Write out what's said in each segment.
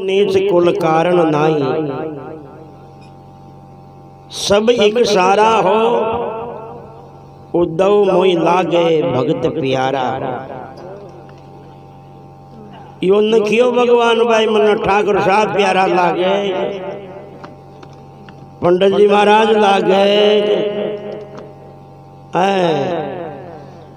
नीच कुल कारण नाई, सब एक सारा हो उद्धव मोई लागे भगत प्यारा। यो नखियो भगवान भाई मन ठाकुर साहब प्यारा लागे, पंडित जी महाराज लागे,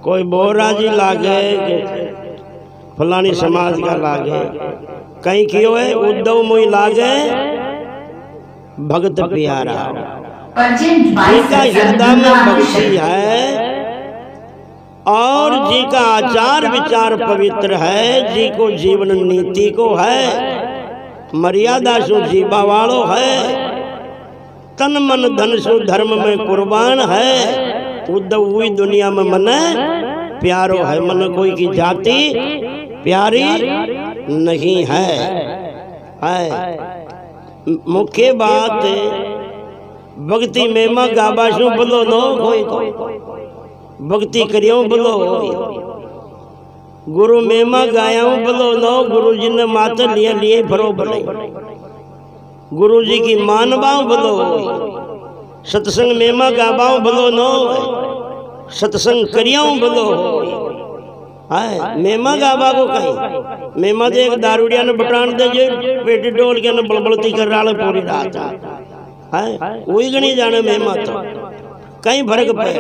कोई बोरा जी लागे, फलानी समाज का लागे, कहीं क्यों है उद्धव मोई लागे भगत प्यारा। जिनका हृदय में भक्ति है और जी का आचार विचार पवित्र है, जी को जीवन नीति को है, मर्यादा सु जीवा वालो है, तन मन धन सु धर्म में कुर्बान है, उद्धव हुई दुनिया में मन प्यारो है। मन कोई की जाति प्यारी नहीं है। मुख्य बात भक्ति में गाबाशु बोलो नो कोई भक्ति करियो बोलो, गुरु मेमा गाया बोलो नो, गुरु जी ने माता लिए लिए भरो बोले, गुरु जी की मानवाओ बोलो, सत्संग मेमा गाबाओ बोलो नो, सत्संग करियाओ बोलो। मेमा गाबा को कहीं मेमा दे एक दारूडिया ने बटान दे जो पेटी डोल के ने बलबलती कर रहा पूरी रात है, वही गणी जाने मेमा तो कहीं फर्क पड़े।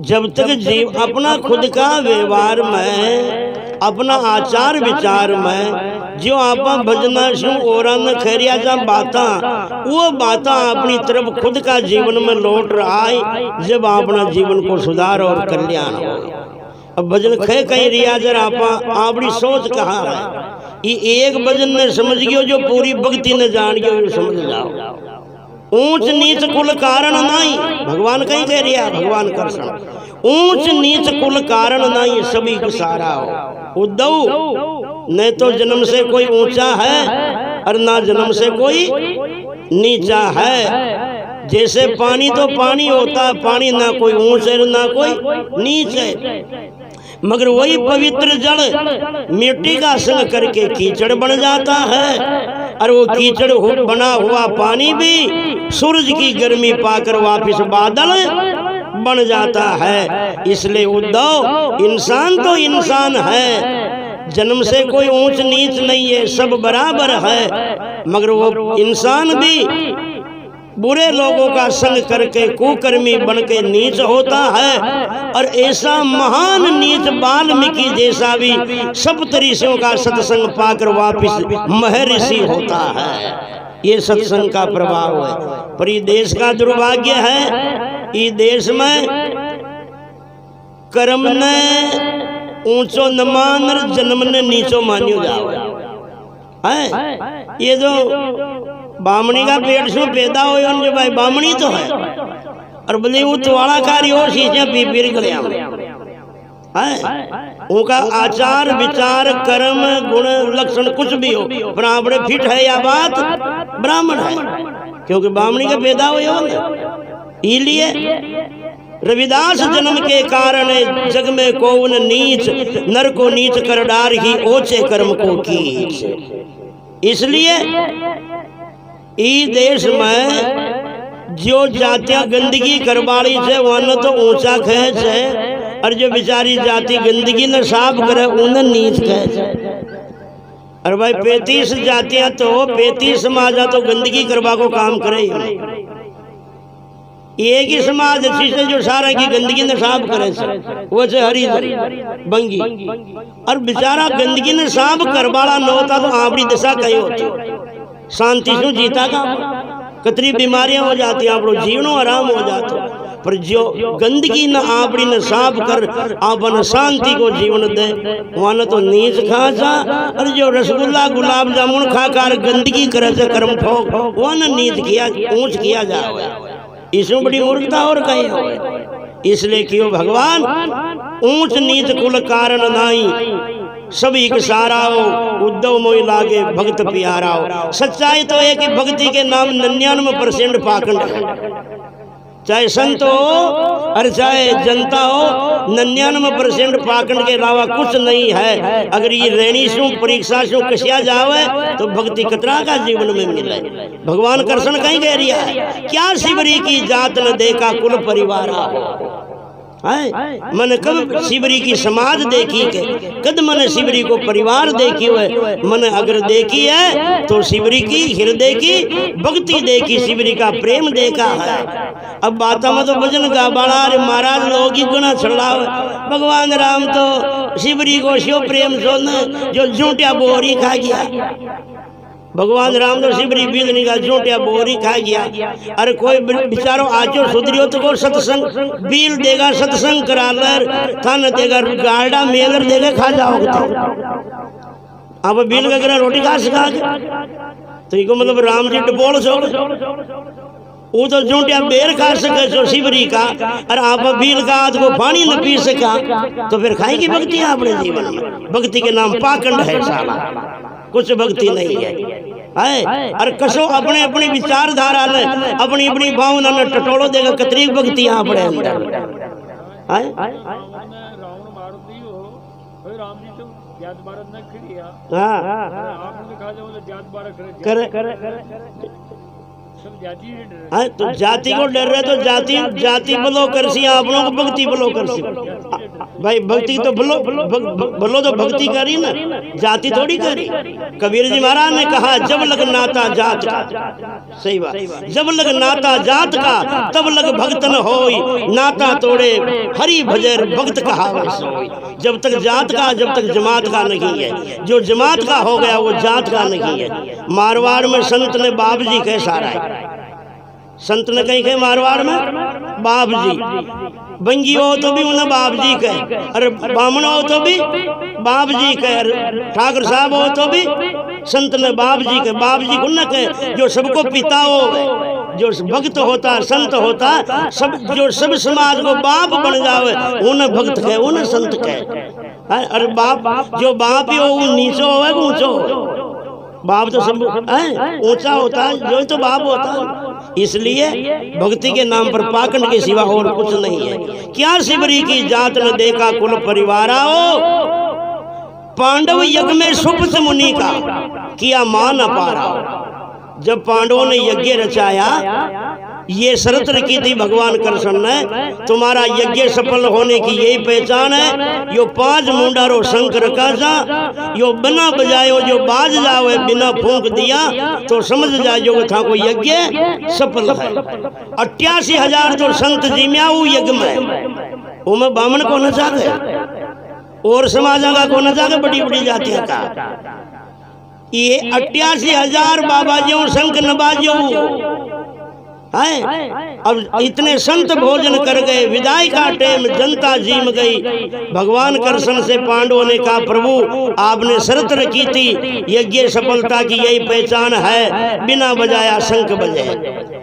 जब तक जीव अपना खुद का व्यवहार में, अपना आचार विचार में जो आप भजना शु और खैरिया जा बाता, वो बाता अपनी तरफ खुद का जीवन में लौट रहा है, जब अपना जीवन को सुधार और कल्याण हो। अब भजन खे कहीं रियाजर आपनी सोच कहाँ है, ये एक भजन ने समझ गयो जो पूरी भक्ति ने जान गयो, समझ जाओ। ऊंच नीच कुल कारण नहीं, भगवान कहीं कह रिया, भगवान कृष्ण ऊंच नीच कुल कारण नहीं, सभी को सारा हो। उद्धव न तो जन्म से कोई ऊंचा है और ना जन्म से कोई नीचा है। जैसे पानी तो पानी होता, पानी ना कोई ऊंच है ना कोई नीच है, मगर वही पवित्र जल मिट्टी का संग करके कीचड़ बन जाता है, और वो कीचड़ बना हुआ पानी भी सूरज की गर्मी पाकर वापस बादल बन जाता है। इसलिए उद्धव इंसान तो इंसान है, जन्म से कोई ऊंच नीच नहीं है, सब बराबर है, मगर वो इंसान भी बुरे लोगों का संग करके कुकर्मी बन के नीच होता है। और ऐसा महान नीच वाल्मीकि जैसा भी सप्तऋषियों का सत्संग पाकर वापिस महर्षि होता है। ये सत्संग का प्रभाव है। पर ये देश का दुर्भाग्य है, ये देश में कर्म ने ऊंचो न मान, जन्म ने नीचो मान्यो जाओ है। ये जो बामणी का पेट से पैदा हो जो भाई बामणी तो है, और बोले वो तुम्हारा कार्य हो शीशे पी पी गलिया है। उनका आचार विचार कर्म गुण लक्षण कुछ भी हो, पर आपने फिट है या बात ब्राह्मण है, क्योंकि बामणी का पैदा हो। इसलिए रविदास जन्म के कारण जग में कौन नीच, नर को नीच कर डार ही ओचे कर्म को कीच। इसलिए इस देश में जो जातियां गंदगी करवाड़ी से वह तो ऊंचा खेच है, और जो बेचारी जाति गंदगी न साफ करे उन्हें नीच खेच। और भाई 35 जातियां तो 35 समाज तो गंदगी करवा को काम करे, एक ही समाज अच्छी से जो सारा की गंदगी ने साफ करे वो से हरी बंगी, और बेचारा गंदगी ने साफ करवाड़ा न होता तो आपकी दशा कहीं होती, शांति से जीता का कतरी बीमारियां हो जाती, आप जीवनो आराम हो जाता। पर जो गंदगी न आपड़ी न साफ कर आपन शांति को जीवन दे, वहाँ तो नीच खा जा, और जो रसगुल्ला गुलाब जामुन खा कर गंदगी करे से कर्म ठोक, वहाँ न नीच किया ऊंच किया जाए, इसमें बड़ी मूर्खता और कहीं हो। इसलिए क्यों भगवान ऊंच नीच कुल कारण नहीं, सभी के सारा हो, उद्धव मोई लागे भक्त प्यारा हो। सच्चाई तो है कि भक्ति के नाम 99% पाखंड है, चाहे संत हो और चाहे जनता हो, 99% पाखंड के अलावा कुछ नहीं है। अगर ये रेणी शू परीक्षा शू कसिया जावे तो भक्ति कतरा का जीवन में मिले। भगवान कृष्ण कहीं कह रिया है, क्या शिवरी की जात न देखा कुल परिवार है। मन कब शिवरी की समाज देखी के, कद मन शिवरी को परिवार देखी हुए। मन अगर देखी है तो शिवरी की हृदय की भक्ति देखी, शिवरी का प्रेम देखा है। अब बात में तो भजन गा बाड़ा रे महाराज लोग ही गुना छड़ा। भगवान राम तो शिवरी को शिव प्रेम सोन जो झूठा बोरी खा गया। भगवान राम तो शिवरी बीज निकाल झूठिया बोरी खा गया। अरे कोई बेचारो आजो सुधरियो तो को सत्संग बील देगा, सत्संग करा लर थान देगा, गाड़ा मेलर देगा, खा जाओगे तो अब बील का करा रोटी खा सिखा के तो इको मतलब राम जी डबोल छोड़ वो तो झूठिया बेर खा सके सो शिवरी का, और आप बील का आध को पानी न पी सका तो फिर खाएगी भक्ति अपने जीवन में। भक्ति के नाम पाखंड है साला, कुछ भक्ति नहीं है। और कसो अपने अपनी विचारधारा ने अपनी अपनी भावना ने टटोलो देगा कतरी भक्ति अपने अंदर तो जाति को डर रहे तो जाति बलो कर सी, आप लोग भक्ति बलो कर सी। भाई भक्ति तो बलो तो भक्ति करी ना, जाति थोड़ी करी। कबीर जी महाराज ने कहा जब लग नाता जात का, सही बात, जब लग नाता जात का तब लग भक्त न होई, नाता तोड़े हरि भजर भक्त कहावे सोई। जब तक जात का, जब तक जमात का नहीं है, जो जमात का हो गया वो जात का नहीं है। मारवाड़ में संत ने बाप जी कह सारा है, संत ने कहीं कहे मारवाड़ में बाप जी, बंगी हो तो भी उन्हें बाप जी कहे, अरे ब्राह्मण हो तो भी बाप जी कहे, ठाकुर साहब हो तो भी संत ने बाप जी कहे। बाप जी को न कहे जो सबको पिता हो, जो भक्त होता संत होता, सब जो सब समाज को बाप बन जावे उन्हें भक्त कहे, उन्हें संत कहे। अरे बाप जो बाप ही हो वो नीचो हो ऊंचो हो, बाप तो सब ऊंचा होता है, जो तो बाप होता है। इसलिए भक्ति के नाम पर पाखंड के सिवा और कुछ नहीं है। क्या शिवरी की जात न देखा कुल परिवारा हो, पांडव यज्ञ में सुप्त मुनि का किया मान अपारा। जब पांडवों ने यज्ञ रचाया, ये शर्त रखी थी भगवान कृष्ण ने, तुम्हारा यज्ञ सफल होने की यही पहचान है, यो 5 मुंडारो शंख रखा जा, यो बिना बजायो जो बाज जावे, बिना फूंक दिया तो समझ जाओ था को यज्ञ सफल है। 88,000 तो संत जिम्याऊ यज्ञ में, उनमें बामन को न जागे और समाजा का को न जागे, बड़ी बड़ी जातियों का। ये 88,000 बाबा जो शंख नबाजो है। अब इतने संत भोजन कर गए, विदाई का टेम जनता जीम गई। भगवान कृष्ण से पांडवों ने कहा प्रभु आपने शर्त रखी थी यज्ञ सफलता की यही पहचान है, बिना बजाया शंख बजे,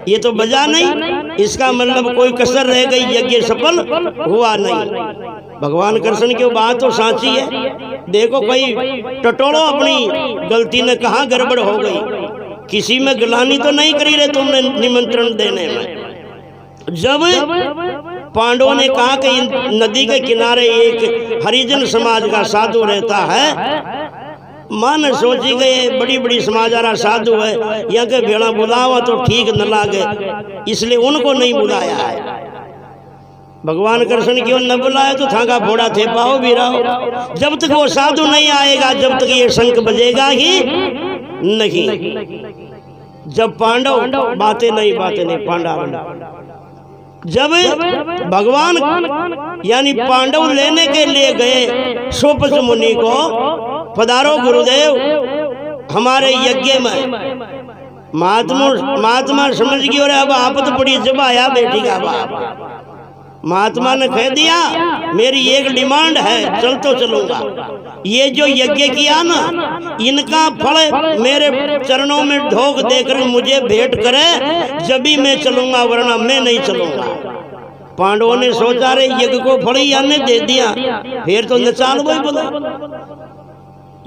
ये तो बजा नहीं, इसका मतलब कोई कसर रह गई, यज्ञ सफल हुआ नहीं। भगवान कृष्ण की बात तो साची है। देखो कोई टटोलो अपनी गलती ने कहा गड़बड़ हो गई, किसी में गिलानी तो नहीं करी रहे तुमने निमंत्रण देने में। जब पांडवों ने कहा कि नदी के किनारे एक हरिजन समाज का साधु रहता है, मन सोची गए बड़ी बड़ी समाजारा साधु है, या के भेड़ा बुलावा तो ठीक न लागे, इसलिए उनको नहीं बुलाया है। भगवान कृष्ण क्यों न बुलाए तो थाका फोड़ा थे पाओ भी रहो। जब तक वो साधु नहीं आएगा, जब तक ये शंख बजेगा ही नहीं। जब पांडव बातें नहीं पांडव, जब भगवान यानी पांडव लेने के लिए गए सोपस मुनि को, पधारो गुरुदेव हमारे यज्ञ में। महात्मा समझ गई और अब आपत पड़ी, जब आया बेटी का बाप। महात्मा ने कह दिया मेरी एक डिमांड है, चल तो चलूंगा, ये जो यज्ञ किया ना इनका फल मेरे चरणों में ढोक देकर मुझे भेंट करे, जब भी मैं चलूंगा, वरना मैं नहीं चलूंगा। पांडवों ने सोचा रे यज्ञ को फल ही आने दे दिया, फिर तो नचाल वही बोलो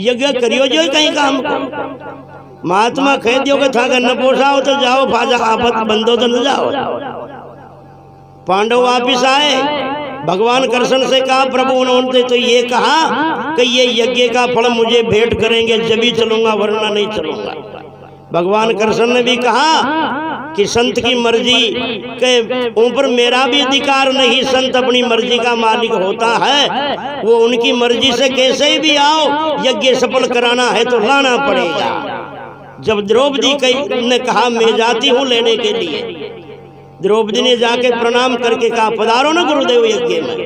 यज्ञ करियो जो कहीं काम को। महात्मा कह दियो कि था न पोसाओ तो जाओ, फाजा आफत बंदो तो न जाओ। पांडव वापिस आए, भगवान कृष्ण से कहा प्रभु, उन्होंने तो ये कहा कि ये यज्ञ का फल मुझे भेंट करेंगे जब ही चलूंगा, वरना नहीं चलूंगा। भगवान कृष्ण ने भी कहा कि संत की मर्जी के ऊपर मेरा भी अधिकार नहीं, संत अपनी मर्जी का मालिक होता है, वो उनकी मर्जी से कैसे भी आओ, यज्ञ सफल कराना है तो लाना पड़ेगा। जब द्रौपदी ने कहा मैं जाती हूँ लेने के लिए, द्रौपदी ने जाके प्रणाम करके कहा पधारो न गुरुदेव यज्ञ में,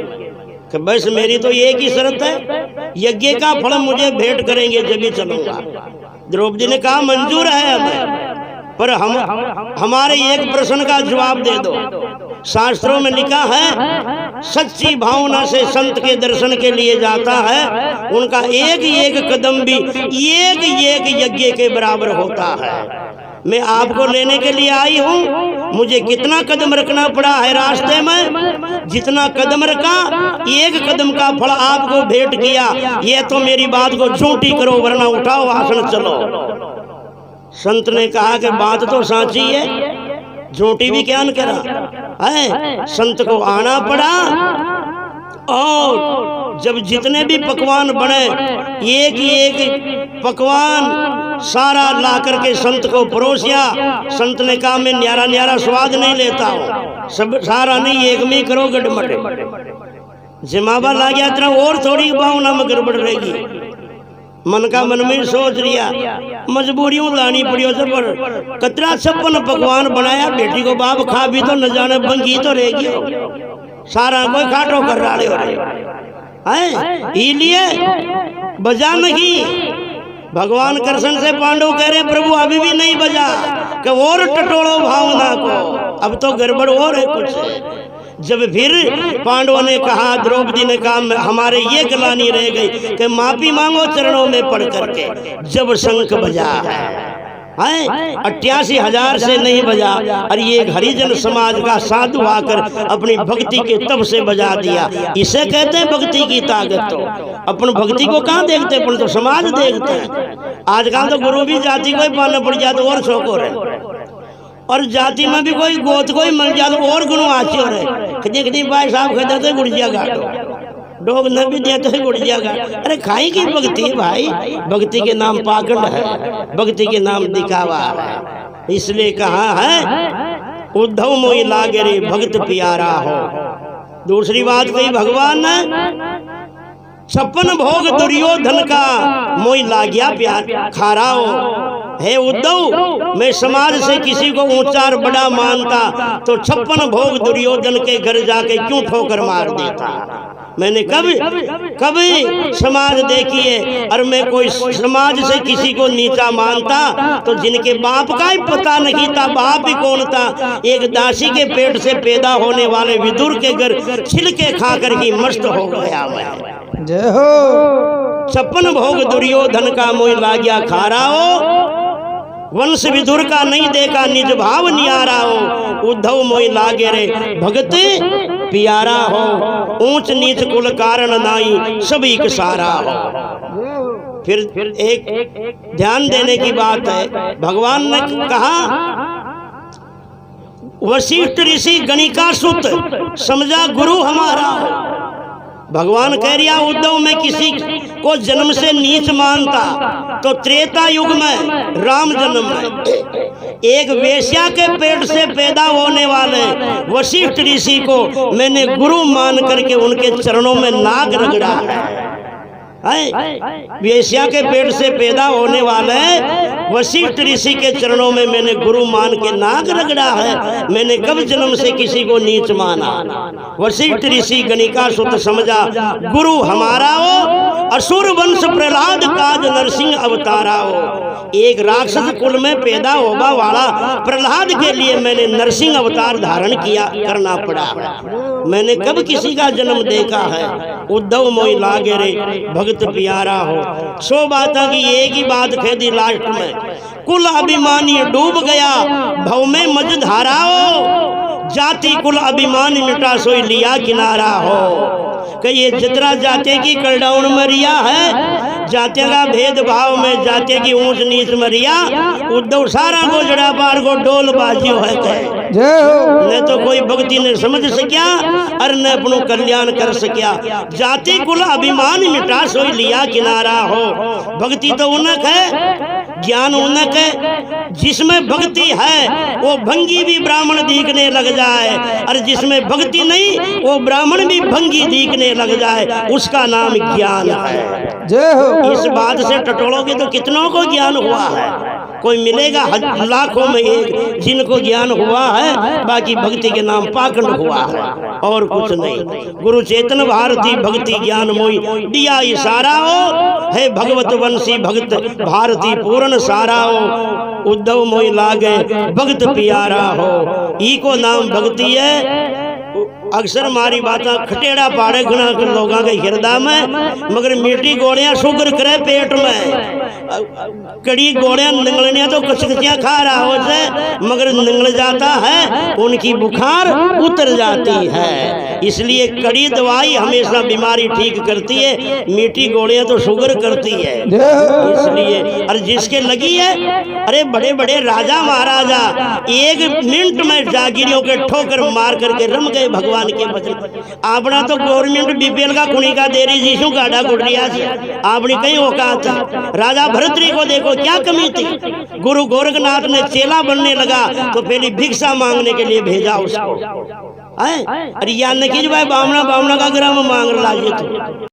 कि बस मेरी तो एक ही शर्त है, यज्ञ का फल मुझे भेंट करेंगे जब भी चलूंगा। द्रौपदी ने कहा मंजूर है हमें, पर हमारे एक प्रश्न का जवाब दे दो। शास्त्रों में लिखा है सच्ची भावना से संत के दर्शन के लिए जाता है, उनका एक एक कदम भी एक एक यज्ञ के बराबर होता है। मैं आपको लेने के लिए आई हूँ, मुझे कितना कदम रखना पड़ा है रास्ते में, जितना कदम रखा एक कदम का फल आपको भेंट किया, ये तो मेरी बात को झूठी करो वरना उठाओ आसन चलो। संत ने कहा कि बात तो साची है, झूठी भी क्या न करा है। संत को आना पड़ा और जब जितने भी पकवान बने एक एक पकवान सारा ला करके संत को परोसिया। संत ने कहा मैं न्यारा न्यारा स्वाद नहीं लेता हूँ, सब सारा नहीं, एक में करो गड़बड़। जिमाबा ला गया इतना और थोड़ी भावना में गड़बड़ रहेगी। मन का मन में सोच लिया, मजबूरियों लानी पड़ी। पर कतरा 56 पकवान बनाया, बेटी को बाप खा भी तो न जाने बंगी तो रहेगी, सारा कोई खाटो कर रहा है, इसलिए बजा नहीं। भगवान कृष्ण से पांडव कह रहे प्रभु अभी भी नहीं बजा, कि और टटोलो भावना को, अब तो गड़बड़ और है कुछ। जब फिर पांडवों ने कहा, द्रौपदी ने कहा हमारे ये गलानी रह गई कि माफी मांगो चरणों में पड़ करके। जब शंख बजा है 88,000 से नहीं बजा, और ये एक हरिजन समाज का साधु आकर अपनी भक्ति के तब से बजा दिया। इसे कहते हैं भक्ति की ताकत। तो अपन भक्ति को कहाँ देखते, अपन तो समाज देखते हैं। आजकल तो गुरु भी जाति को ही पालना पड़ जाए तो और शौक हो रहे, और जाति में भी कोई गोत कोई मिल जाए तो और गुण आचे हो रहे। कितनी भाई साहब कहते थे गुड़िया गाटो, डोग न भी देते हैं गुड़िया गाट। अरे खाई की भक्ति भाई, भक्ति के नाम पागल है, भक्ति के नाम दिखावा है। इसलिए कहा है उद्धव मोई लागे रे भक्त प्यारा हो। दूसरी बात कही भगवान ने 56 भोग दुर्योधन का मोई लाग्या प्यार खारा हो। हे उद्धव, मैं समाज से किसी को ऊंचा और बड़ा मानता तो 56 भोग दुर्योधन के घर जाके क्यों ठोकर मार देता। मैंने कभी समाज देखी है, और मैं कोई समाज से किसी को नीचा मानता तो जिनके बाप का ही पता नहीं था, बाप ही कौन था। एक दासी के पेट से पैदा होने वाले विदुर के घर छिलके खाकर ही मस्त हो गया मैं। जय हो। 56 भोग दुर्योधन का मोह लाग्या खारा हो, वंश विदुर का नहीं देखा निज भाव नियारा हो। उद्धव मोई लागे रे भगत प्यारा हो, ऊंच नीच कुल कारण नाई सभी का सारा हो। फिर एक ध्यान देने की बात है, भगवान ने कहा वशिष्ठ ऋषि गणिका सुत समझा गुरु हमारा हो। भगवान कह रिया उद्धव में किसी को जन्म से नीच मानता तो त्रेता युग में राम जन्म में एक वेश्या के पेट से पैदा होने वाले वशिष्ठ ऋषि को मैंने गुरु मान करके उनके चरणों में नाक रगड़ा है। वेश्या के पेट से पैदा होने वाले वशिष्ठ ऋषि के चरणों में मैंने गुरु मान के नाक रगड़ा है। मैंने कब जन्म से किसी को नीच माना। वशिष्ठ ऋषि गणिका सुत समझा गुरु हमारा हो, असुर वंश प्रहलाद काज नरसिंह अवतारा हो। एक राक्षस कुल में पैदा होगा वाला प्रहलाद के लिए मैंने नरसिंह अवतार धारण किया करना पड़ा। मैंने कब किसी का जन्म देखा है। उद्धव मोई लागे रे भगत प्यारा हो। 100 बातों की एक ही बात कह दी लास्ट में, कुल अभिमानी डूब गया भव में मज धारा हो। जाति कुल अभिमानी मिटा सोई लिया किनारा हो। कि ये जितना जाति की कलडाउन मरिया है, जाति का भेदभाव में जाति की ऊंच नीच मरिया, उद्धव सारा गोजड़ा पार को डोल बाजियो है। न तो कोई भक्ति ने समझ सकिया और न अपनो कल्याण कर सकिया। जाति कुल अभिमान मिटा सोई लिया किनारा हो। भक्ति तो उनक है, ज्ञान उनक है। जिसमें भक्ति है वो भंगी भी ब्राह्मण दिखने लग जाए, और जिसमें भक्ति नहीं वो ब्राह्मण भी भंगी दिखने लग जाए, उसका नाम ज्ञान है। जय हो। इस बात से टटोलोगे तो कितनों को ज्ञान हुआ है? कोई मिलेगा लाखों में एक जिनको ज्ञान हुआ है, बाकी भक्ति के नाम पाखंड हुआ है और कुछ नहीं। गुरु चेतन भारती भक्ति ज्ञान मोई दिया इशारा हो, है भगवत वंशी भक्त भारती पूर्ण सारा हो। उद्धव मोई लागे भक्त प्यारा हो, ई को नाम भक्ति है। अक्सर मारी बातें खटेड़ा पाड़े घना लोगों के हृदय में, मगर मीठी गोलियां शुगर करे पेट में। कड़ी गोलियां निगलनिया तो कचकचियां खा रहा हो से, मगर निगल जाता है उनकी बुखार उतर जाती है। इसलिए कड़ी दवाई हमेशा बीमारी ठीक करती है, मीठी गोलियां तो शुगर करती है। इसलिए और जिसके लगी है, अरे बड़े बड़े राजा महाराजा 1 मिनट में जागीरियों के ठोकर मार करके रम गए भगवान के भजन। आपना तो गवर्नमेंट बीपीएल का कुणी का देरी जीशु गाड़ा गुड़िया से आपने कहीं औकात है। राजा भरतरी को देखो क्या कमी थी। गुरु गोरखनाथ ने चेला बनने लगा तो पहले भिक्षा मांगने के लिए भेजा उसको। अरे यार नकीज भाई बामना बामना का ग्राम मांग लागे तो